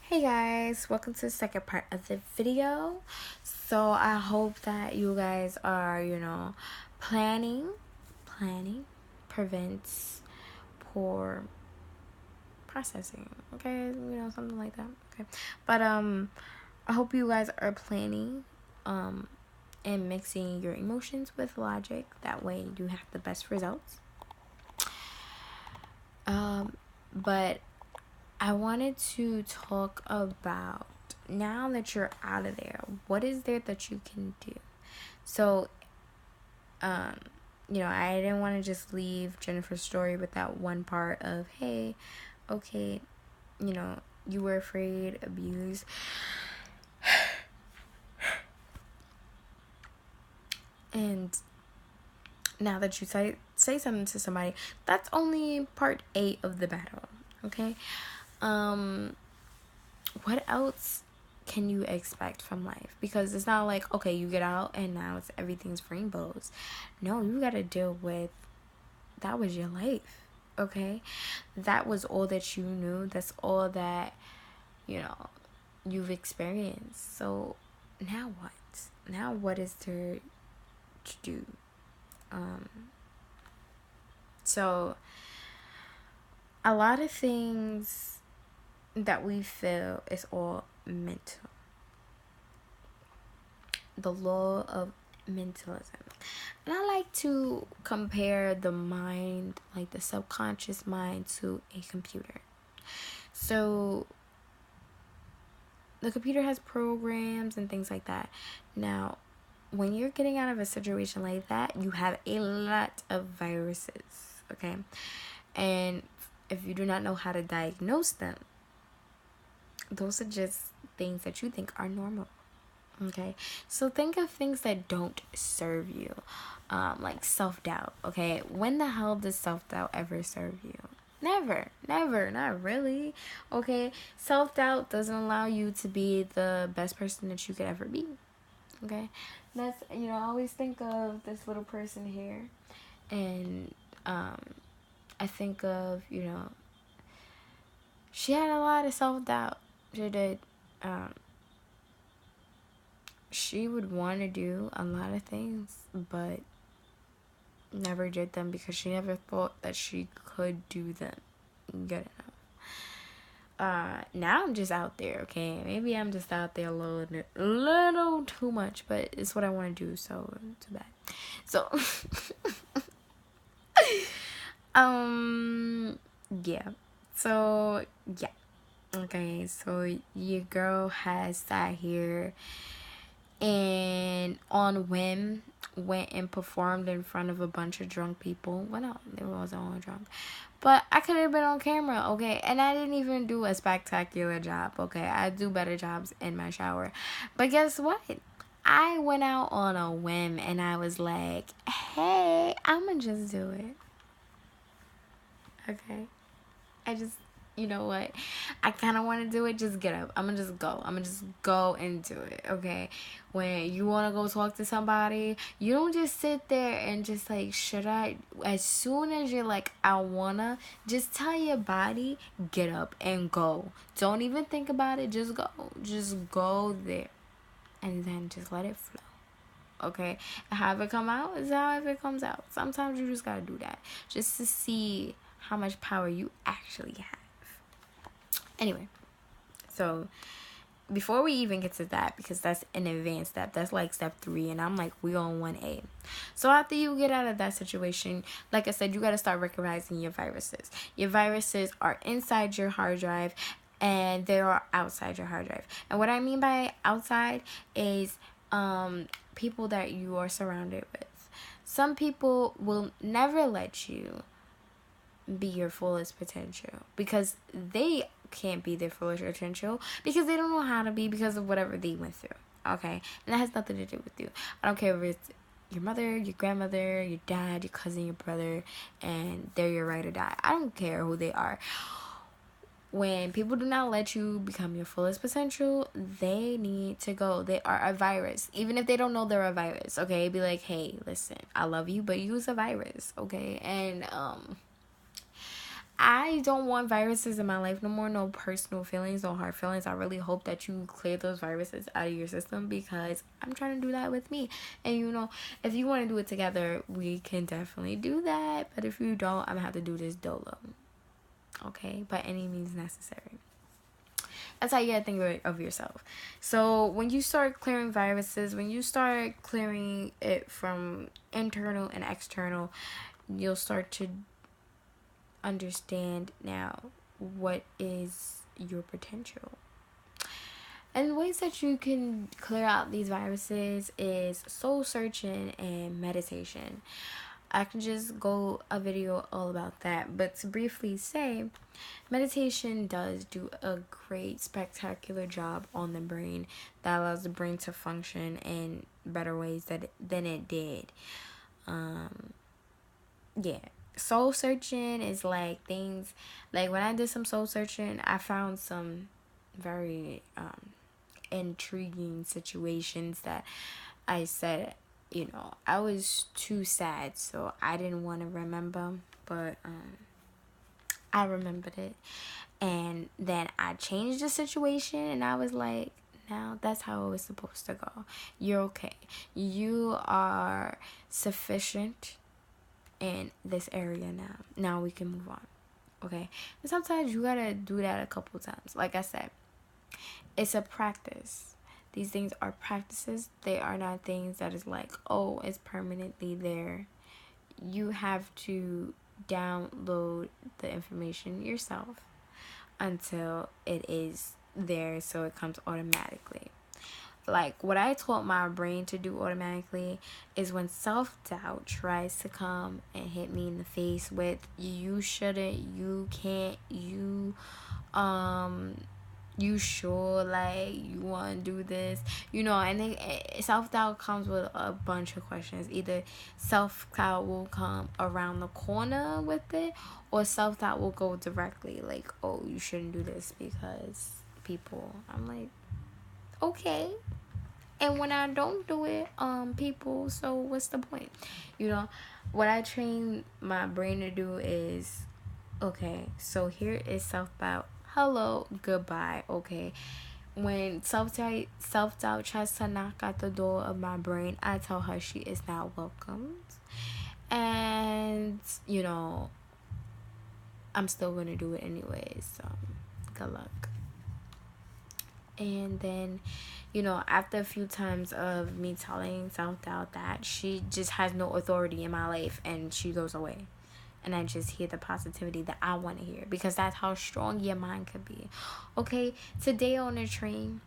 Hey guys, welcome to the second part of the video. So I hope that you guys are, planning prevents poor processing. Okay, something like that. Okay. But I hope you guys are planning and mixing your emotions with logic. That way you have the best results. But I wanted to talk about, now that you're out of there, what is there that you can do? So, I didn't want to just leave Jennifer's story with that one part of, hey, okay, you were afraid, abused. And now that you say something to somebody, that's only part 8 of the battle, okay? What else can you expect from life? Because it's not like, okay, you get out and now everything's rainbows. No, you gotta deal with, that was your life, okay? That was all that you knew. That's all that, you've experienced. So now what? Now what is there to do? So a lot of things that we feel is all mental. The law of mentalism. And I like to compare the mind, like the subconscious mind, to a computer. So the computer has programs and things like that. Now, when you're getting out of a situation like that, you have a lot of viruses, okay? And if you do not know how to diagnose them, those are just things that you think are normal. Okay, so think of things that don't serve you, like self-doubt. Okay, when the hell does self-doubt ever serve you? Never, not really. Okay, self-doubt doesn't allow you to be the best person that you could ever be. Okay, that's, I always think of this little person here, and I think of, she had a lot of self-doubt. She did. She would want to do a lot of things, but never did them because she never thought that she could do them good enough. Now I'm just out there, okay? Maybe I'm just out there a little too much, but it's what I want to do, so too bad. So, yeah. So, yeah. Okay, so your girl has sat here and on whim went and performed in front of a bunch of drunk people. Well, no, they wasn't all drunk, but I could have been on camera, okay? And I didn't even do a spectacular job, okay? I do better jobs in my shower. But guess what? I went out on a whim and I was like, hey, I'ma just do it, okay? I just, you know what? I kind of want to do it. Just get up. I'm going to just go. I'm going to just go and do it, okay? When you want to go talk to somebody, you don't just sit there and just like, should I? As soon as you're like, I want to, just tell your body, get up and go. Don't even think about it. Just go. Just go there. And then just let it flow. Okay? And however it come out is however it comes out. Sometimes you just got to do that. Just to see how much power you actually have. Anyway, so before we even get to that, because that's an advanced step, that's like step 3, and I'm like, we on 1A. So after you get out of that situation, like I said, you got to start recognizing your viruses. Your viruses are inside your hard drive and they are outside your hard drive. And what I mean by outside is people that you are surrounded with. Some people will never let you be your fullest potential because they can't be their fullest potential because they don't know how to be because of whatever they went through, okay? And that has nothing to do with you. I don't care if it's your mother, your grandmother, your dad, your cousin, your brother, and they're your ride or die. I don't care who they are. When people do not let you become your fullest potential, they need to go. They are a virus. Even if they don't know they're a virus, okay? Be like, hey, listen, I love you, but you's a virus, okay? And I don't want viruses in my life no more. No personal feelings, no hard feelings. I really hope that you clear those viruses out of your system, because I'm trying to do that with me. And you know, if you want to do it together, we can definitely do that. But if you don't, I'm gonna have to do this dolo. Okay, by any means necessary. That's how you gotta think of yourself. So when you start clearing viruses, when you start clearing it from internal and external, you'll start to understand now what is your potential. And ways that you can clear out these viruses is soul searching and meditation. I can just go a video all about that, but to briefly say, meditation does do a great, spectacular job on the brain that allows the brain to function in better ways than it did. Yeah. Soul searching is like things, like when I did some soul searching, I found some very intriguing situations that I said, you know, I was too sad, so I didn't want to remember, but I remembered it. And then I changed the situation, and I was like, now that's how it was supposed to go. You're okay. You are sufficient in this area now. Now we can move on. Okay? And sometimes you gotta do that a couple times. Like I said, it's a practice. These things are practices. They are not things that is like, oh, it's permanently there. You have to download the information yourself until it is there, so it comes automatically. Like, what I taught my brain to do automatically is when self-doubt tries to come and hit me in the face with, you shouldn't, you can't, you sure, like, you want to do this, you know. And then self-doubt comes with a bunch of questions. Either self-doubt will come around the corner with it, or self-doubt will go directly, like, oh, you shouldn't do this because people. I'm like, okay. And when I don't do it, people, so what's the point? You know, what I train my brain to do is, okay, so here is self-doubt. Hello, goodbye, okay. When self-doubt tries to knock at the door of my brain, I tell her she is not welcomed. And, you know, I'm still going to do it anyways, so good luck. And then, you know, after a few times of me telling self-doubt that, she just has no authority in my life and she goes away. And I just hear the positivity that I want to hear, because that's how strong your mind could be. Okay, today on the train,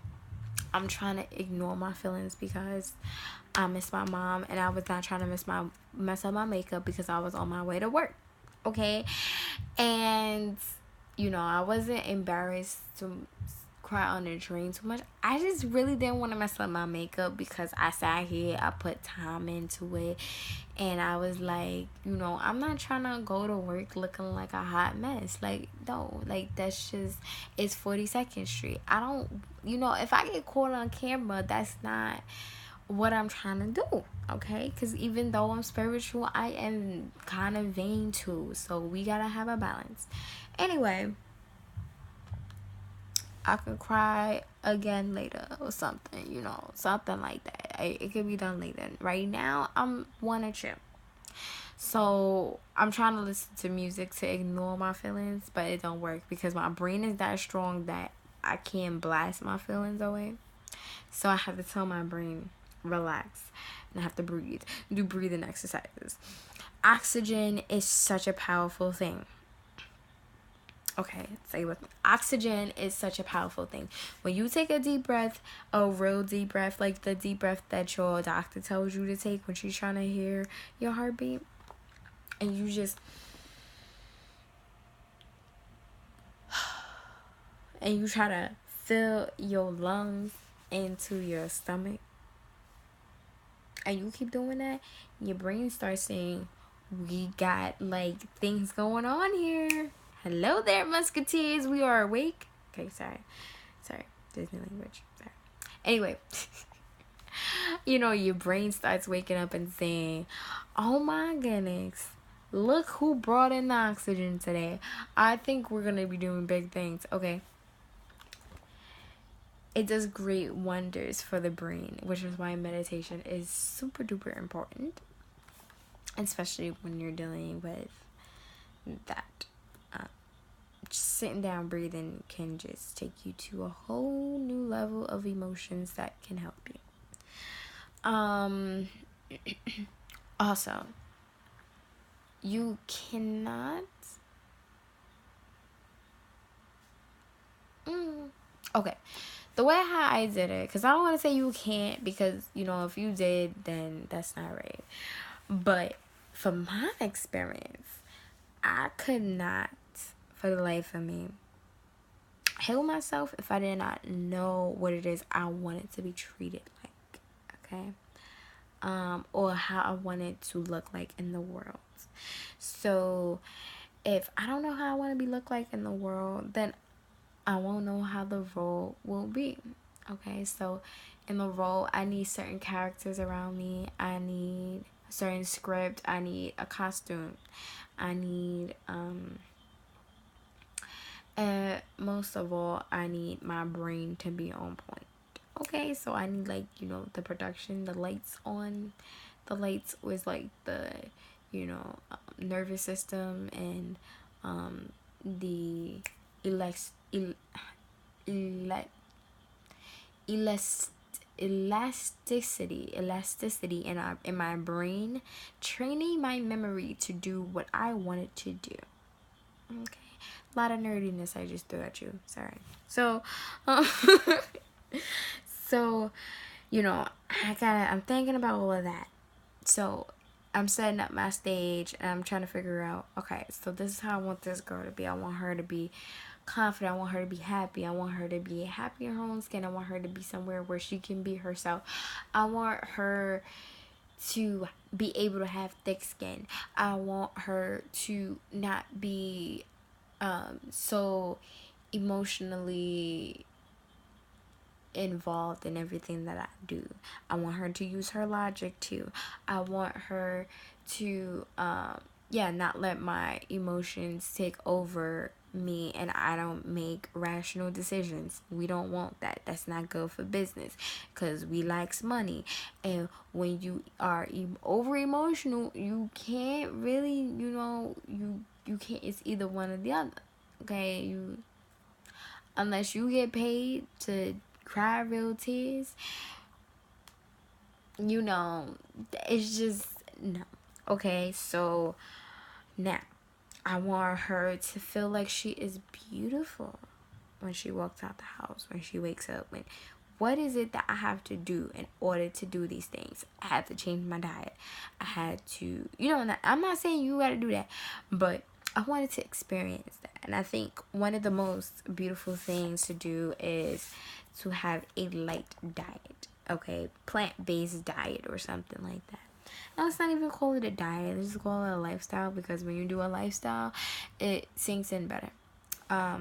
I'm trying to ignore my feelings because I miss my mom, and I was not trying to mess up my makeup because I was on my way to work. Okay, and you know, I wasn't embarrassed to cry on the train too much. I just really didn't want to mess up my makeup because I sat here, I put time into it, and I was like, you know, I'm not trying to go to work looking like a hot mess. Like, no, like, that's just, it's 42nd Street. I don't, you know, if I get caught on camera, that's not what I'm trying to do, okay? Because even though I'm spiritual, I am kind of vain too, so we gotta have a balance. Anyway, I could cry again later or something, you know, something like that. It could be done later. Right now, I'm wanna chill. So I'm trying to listen to music to ignore my feelings, but it don't work because my brain is that strong that I can't blast my feelings away. So I have to tell my brain, relax, and I have to breathe. Do breathing exercises. Oxygen is such a powerful thing. Okay, say with me. Oxygen is such a powerful thing. When you take a deep breath, a real deep breath, like the deep breath that your doctor tells you to take when she's trying to hear your heartbeat, and you just, and you try to fill your lungs into your stomach, and you keep doing that, your brain starts saying, we got, like, things going on here. Hello there, musketeers. We are awake. Okay, sorry, Disney language. Sorry. Anyway, you know, your brain starts waking up and saying, oh my goodness, Look who brought in the oxygen today. I think we're gonna be doing big things. Okay. It does great wonders for the brain, which is why meditation is super duper important, especially when you're dealing with that. Just sitting down, breathing can just take you to a whole new level of emotions that can help you. Also, you cannot. Okay, the way how I did it, because I don't want to say you can't, because if you did, then that's not right. But from my experience, I could not, for the life of me, heal myself if I did not know what it is I wanted to be treated like. Okay. Or how I wanted to look like in the world. So if I don't know how I want to be look like in the world, then I won't know how the role will be. Okay, so in the role, I need certain characters around me. I need a certain script. I need a costume. I need most of all, I need my brain to be on point. Okay, so I need the production, the lights on. The lights was like the nervous system, and the elect elasticity in my brain, training my memory to do what I wanted to do. Okay, a lot of nerdiness I just threw at you. Sorry. So, so I'm thinking about all of that. So I'm setting up my stage, and I'm trying to figure out, okay, so this is how I want this girl to be. I want her to be confident. I want her to be happy. I want her to be happy in her own skin. I want her to be somewhere where she can be herself. I want her to be able to have thick skin. I want her to not be so emotionally involved in everything that I do. I want her to use her logic too. I want her to not let my emotions take over me and I don't make rational decisions. We don't want that. That's not good for business, because we likes money. And when you are over emotional, you can't really, you can't, it's either one or the other. Okay, unless you get paid to cry real tears, it's just no. Okay, so now I want her to feel like she is beautiful when she walks out the house, when she wakes up. What is it that I have to do in order to do these things? I had to change my diet. I had to, I'm not saying you got to do that, but I wanted to experience that. And I think one of the most beautiful things to do is to have a light diet. Okay, plant-based diet or something like that. Now, let's not even call it a diet. Let's just call it a lifestyle, because when you do a lifestyle, it sinks in better. I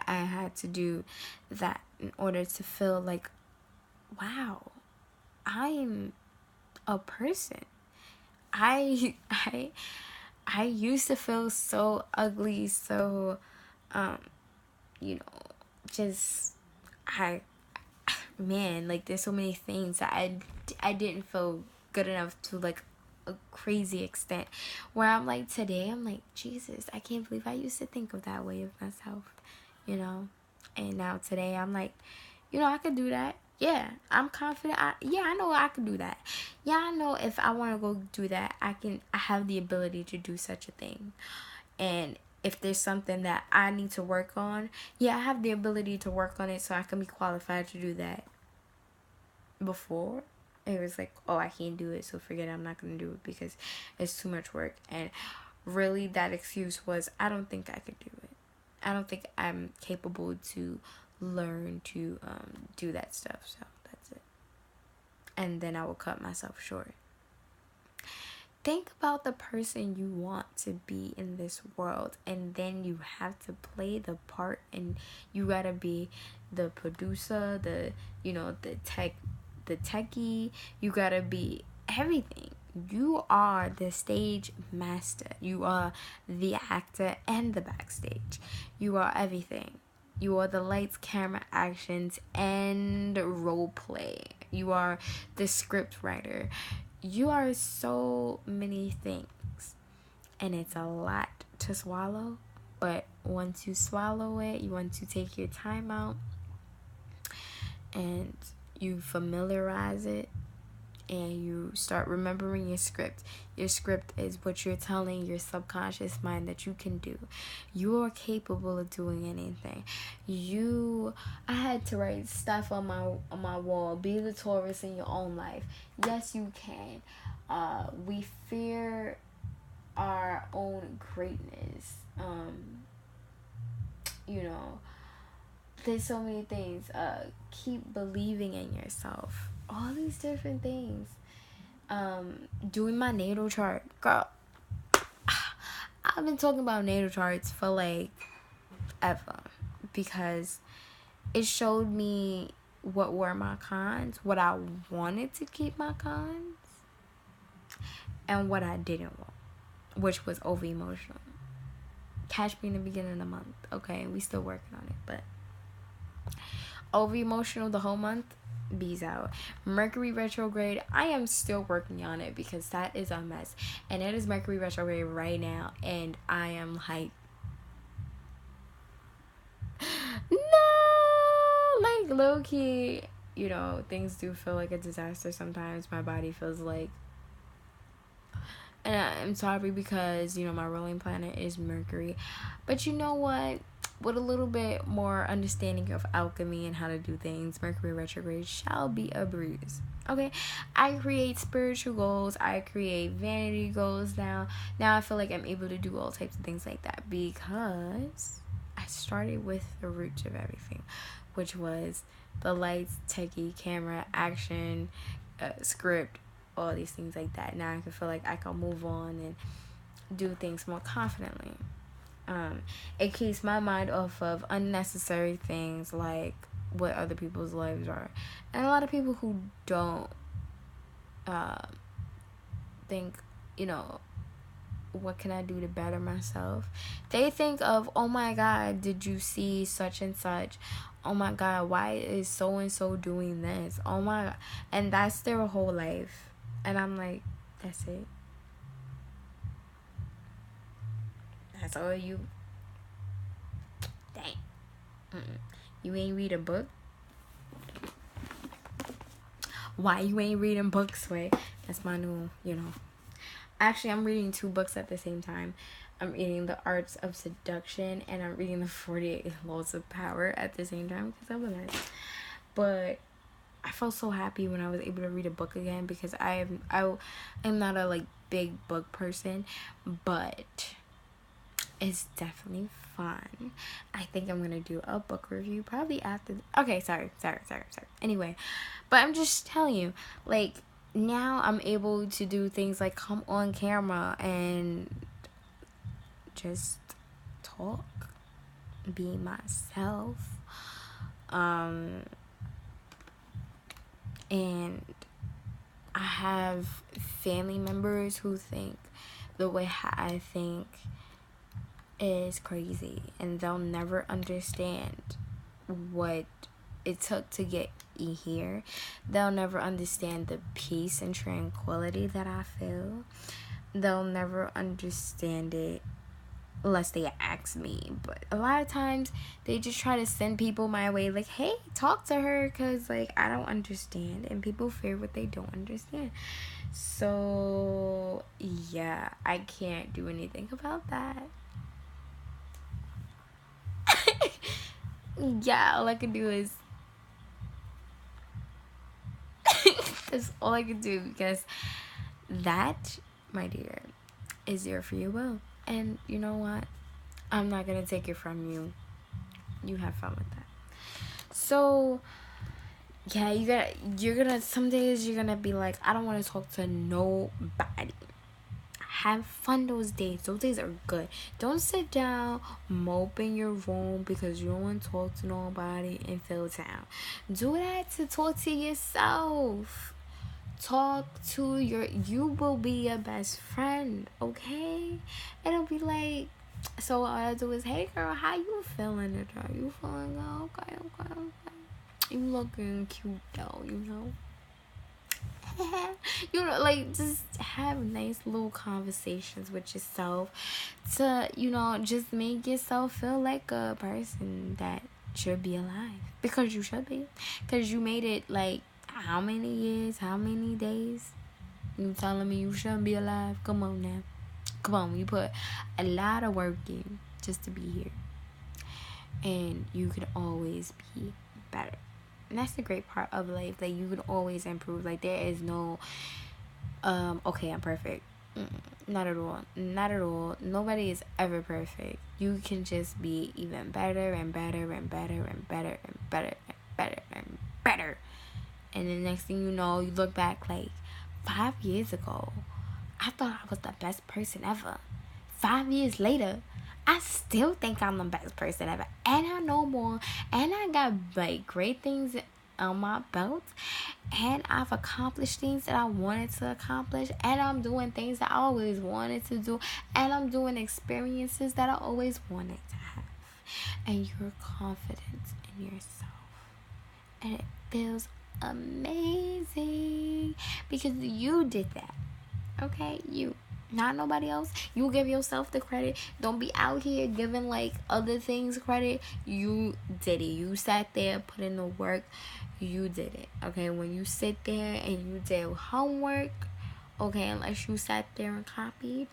had to do that in order to feel like, wow, I'm a person. I used to feel so ugly, so just there's so many things that I didn't feel good enough to a crazy extent, where I'm like, today I'm like, Jesus, I can't believe I used to think of that way of myself, and now today I'm like, I could do that. Yeah, I'm confident. I know I can do that. Yeah, I know if I want to go do that, I have the ability to do such a thing. And if there's something that I need to work on, I have the ability to work on it, so I can be qualified to do that. Before, it was like, oh, I can't do it, so forget it. I'm not going to do it because it's too much work. And really, that excuse was, I don't think I could do it. I don't think I'm capable to learn to do that stuff, so that's it. And then I will cut myself short. Think about the person you want to be in this world, and then you have to play the part, and you gotta be the producer, the techie, you gotta be everything. You are the stage master. You are the actor and the backstage. You are everything. You are the lights, camera, actions, and role play. You are the script writer. You are so many things. And it's a lot to swallow. But once you swallow it, you want to take your time out and you familiarize it and you start remembering your script. Your script is what you're telling your subconscious mind that you can do. You are capable of doing anything. I had to write stuff on my wall. Be the Taurus in your own life. Yes, you can. We fear our own greatness. There's so many things. Keep believing in yourself. All these different things. Doing my natal chart. Girl, I've been talking about natal charts for like ever. Because it showed me what were my cons. What I wanted to keep my cons. And what I didn't want. Which was over emotional. Catch me in the beginning of the month. Okay, we still working on it. But over emotional the whole month, bees out. Mercury retrograde, I am still working on it because that is a mess. And it is Mercury retrograde right now. And I am like, no, like low key, things do feel like a disaster sometimes. My body feels like, and I'm sorry because, my ruling planet is Mercury. But you know what? With a little bit more understanding of alchemy and how to do things, Mercury retrograde shall be a breeze. Okay? I create spiritual goals. I create vanity goals now. Now I feel like I'm able to do all types of things like that because I started with the roots of everything, which was the lights, techie, camera, action, script, all these things like that. Now I can feel like I can move on and do things more confidently. It keeps my mind off of unnecessary things like what other people's lives are. And a lot of people who don't think, what can I do to better myself? They think of, oh my God, did you see such and such? Oh my God, why is so and so doing this? Oh my God. And that's their whole life. And I'm like, that's it. That's all you. Dang. You ain't read a book? Why you ain't reading books, way? That's my new, Actually, I'm reading 2 books at the same time. I'm reading The Arts of Seduction and I'm reading The 48 Laws of Power at the same time because I'm a mess. But I felt so happy when I was able to read a book again because I am not a big book person, but it's definitely fun. I think I'm gonna do a book review probably after. Okay, sorry. Anyway, but I'm just telling you, now I'm able to do things like come on camera and just talk, be myself, and I have family members who think the way I think is crazy, and they'll never understand what it took to get here. They'll never understand the peace and tranquility that I feel. They'll never understand it unless they ask me. But a lot of times they just try to send people my way, like, hey, talk to her, because I don't understand, and people fear what they don't understand. So yeah, I can't do anything about that. Yeah, all I can do is that's all I can do, because that, my dear, is your free will. And you know what? I'm not gonna take it from you. You have fun with that. So yeah, some days you're gonna be like, I don't want to talk to nobody. Have fun those days. Those days are good. Don't sit down, mope in your room because you don't want to talk to nobody and feel down. Do that to talk to yourself. talk to you will be your best friend, okay? It'll be like, so all I do is, hey girl, how you feeling today? You feeling good? Okay. You looking cute though, you know. You know, like, just have nice little conversations with yourself to, you know, just make yourself feel like a person that should be alive, because you should be, because you made it like how many years, how many days. You telling me you shouldn't be alive? Come on now, come on. You put a lot of work in just to be here, and you can always be better. And that's the great part of life. Like, you can always improve. Like, there is no okay, I'm perfect. Not at all. Not at all. Nobody is ever perfect. You can just be even better and better and better and better and better and better and better. And the next thing you know, you look back like 5 years ago, I thought I was the best person ever. 5 years later, I still think I'm the best person ever. And I know more. And I got like great things on my belt. And I've accomplished things that I wanted to accomplish. And I'm doing things that I always wanted to do. And I'm doing experiences that I always wanted to have. And you're confident in yourself. And it feels amazing because you did that. Okay? You. Not nobody else. You give yourself the credit. Don't be out here giving like other things credit. You did it. You sat there, put in the work. You did it. Okay? When you sit there and you did homework, okay, unless you sat there and copied,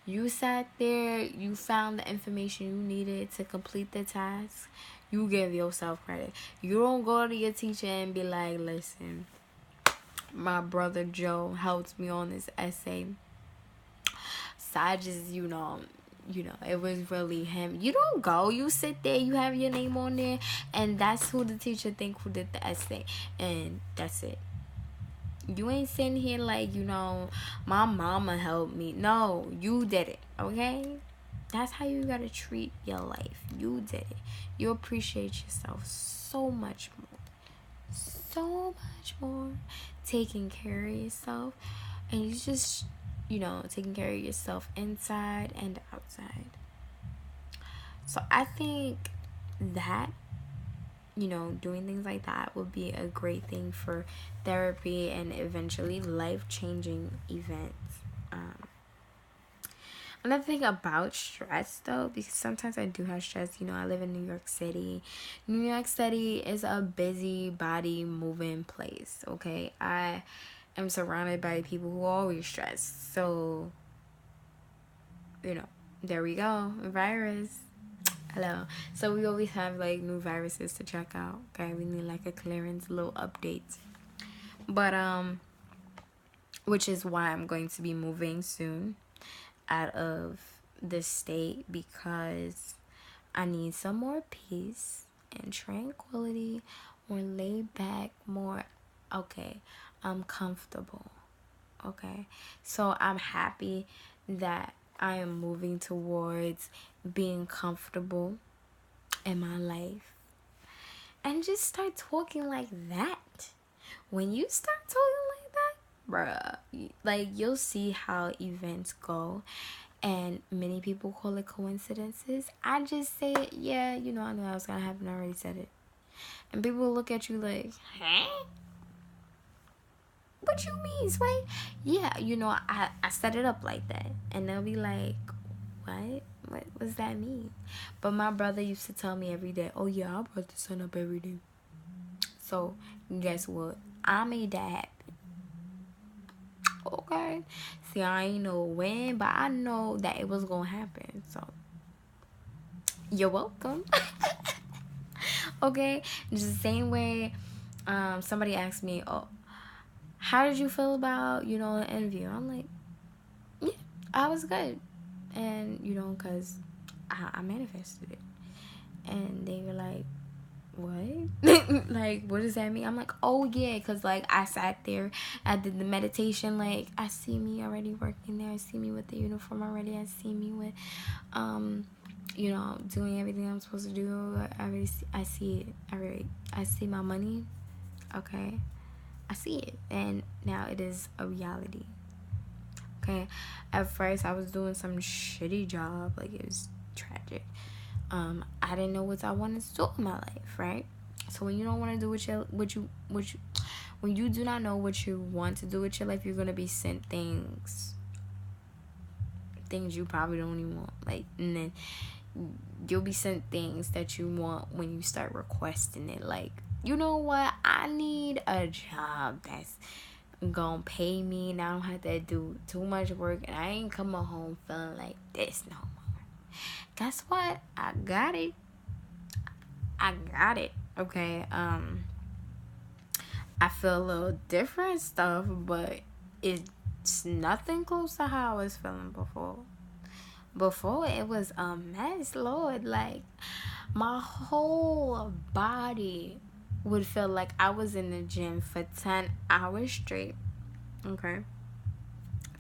you sat there, you found the information you needed to complete the task. You give yourself credit. You don't go to your teacher and be like, listen, my brother Joe helped me on this essay. So I just, you know, it was really him. You don't go. You sit there. You have your name on there, and that's who the teacher think who did the essay, and that's it. You ain't sitting here like, you know, my mama helped me. No, you did it. Okay, that's how you gotta treat your life. You did it. You appreciate yourself so much more. Taking care of yourself, and you just, you know, taking care of yourself inside and outside. So I think that, you know, doing things like that would be a great thing for therapy and eventually life-changing events. Another thing about stress, though, because sometimes I do have stress. You know, I live in New York City. New York City is a busy body moving place, okay? I am surrounded by people who are always stressed. So, you know, there we go. Virus. Hello. So we always have like new viruses to check out. Okay, we need like a clearance, little updates. But which is why I'm going to be moving soon out of the state, because I need some more peace and tranquility, more laid back, more okay, I'm comfortable. Okay, so I'm happy that I am moving towards being comfortable in my life. And just start talking like that. When you start talking like that, bruh, like, you'll see how events go. And many people call it coincidences. I just say it, yeah, you know, I knew that was gonna happen. I already said it. And people will look at you like, huh? What you mean, Sway? Yeah, you know, I set it up like that. And they'll be like, what? What does that mean? But my brother used to tell me every day, oh yeah, I brought the sun up every day. So guess what? I made that happen. Okay. See, I ain't know when, but I know that it was gonna happen. So you're welcome. Okay. Just the same way somebody asked me, oh, how did you feel about, you know, the interview? I'm like, yeah, I was good. And, you know, because I manifested it. And they were like, what? Like, what does that mean? I'm like, oh yeah, because like I sat there, I did the meditation. Like, I see me already working there. I see me with the uniform already. I see me with you know, doing everything I'm supposed to do. I see it. I see my money. Okay, I see it, and now it is a reality. Okay, at first I was doing some shitty job, like it was tragic. I didn't know what I wanted to do in my life, right? So when you don't want to do when you do not know what you want to do with your life, you're gonna be sent things you probably don't even want, like, and then you'll be sent things that you want when you start requesting it. Like, you know what, I need a job that's gonna pay me and I don't have to do too much work, and I ain't coming home feeling like this no more. Guess what? I got it. Okay. I feel a little different stuff, but it's nothing close to how I was feeling before. Before, it was a mess, Lord. Like, my whole body would feel like I was in the gym for 10 hours straight. Okay?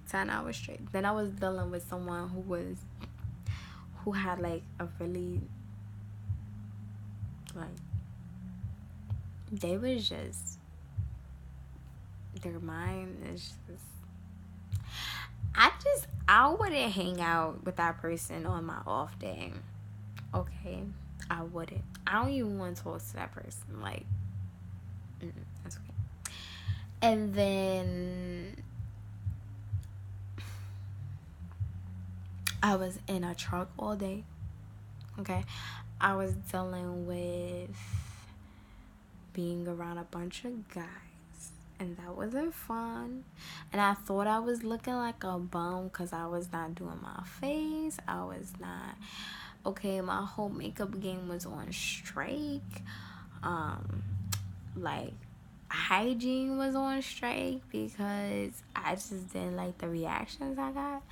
10 hours straight. Then I was dealing with someone who had like a really, like, they was just, their mind is just, I wouldn't hang out with that person on my off day. Okay? I wouldn't. I don't even want to talk to that person. Like, that's okay. And then I was in a truck all day. Okay? I was dealing with being around a bunch of guys, and that wasn't fun. And I thought I was looking like a bum because I was not doing my face. I was not, okay, my whole makeup game was on strike. Like, hygiene was on strike because I just didn't like the reactions I got.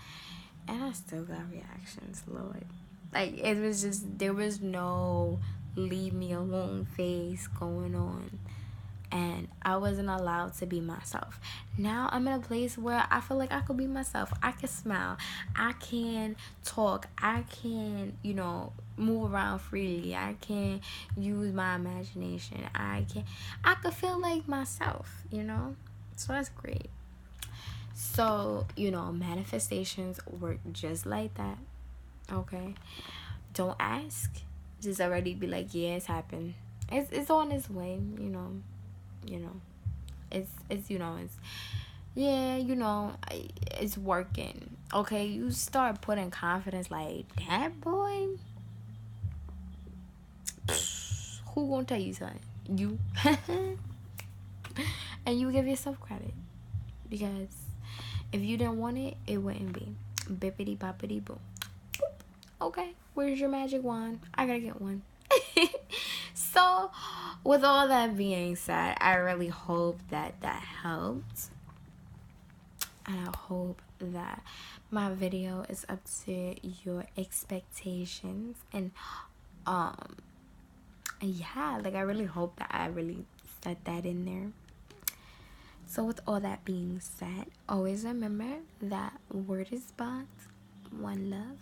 And I still got reactions, Lord. Like, it was just, there was no leave me alone phase going on. And I wasn't allowed to be myself. Now I'm in a place where I feel like I could be myself. I can smile. I can talk. I can, move around freely. I can use my imagination. I could feel like myself, So that's great. So, manifestations work just like that. Okay? Don't ask. Just already be like, yeah, it's happened. It's on its way, it's working. Okay, you start putting confidence, like, that boy, who gonna tell you something? You. And you give yourself credit, because if you didn't want it, it wouldn't be. Bippity boppity boom. Okay, where's your magic wand? I gotta get one. So, with all that being said, I really hope that helped. And I hope that my video is up to your expectations. And, yeah, like, I really hope that I really said that in there. So, with all that being said, always remember that word is bond, one love.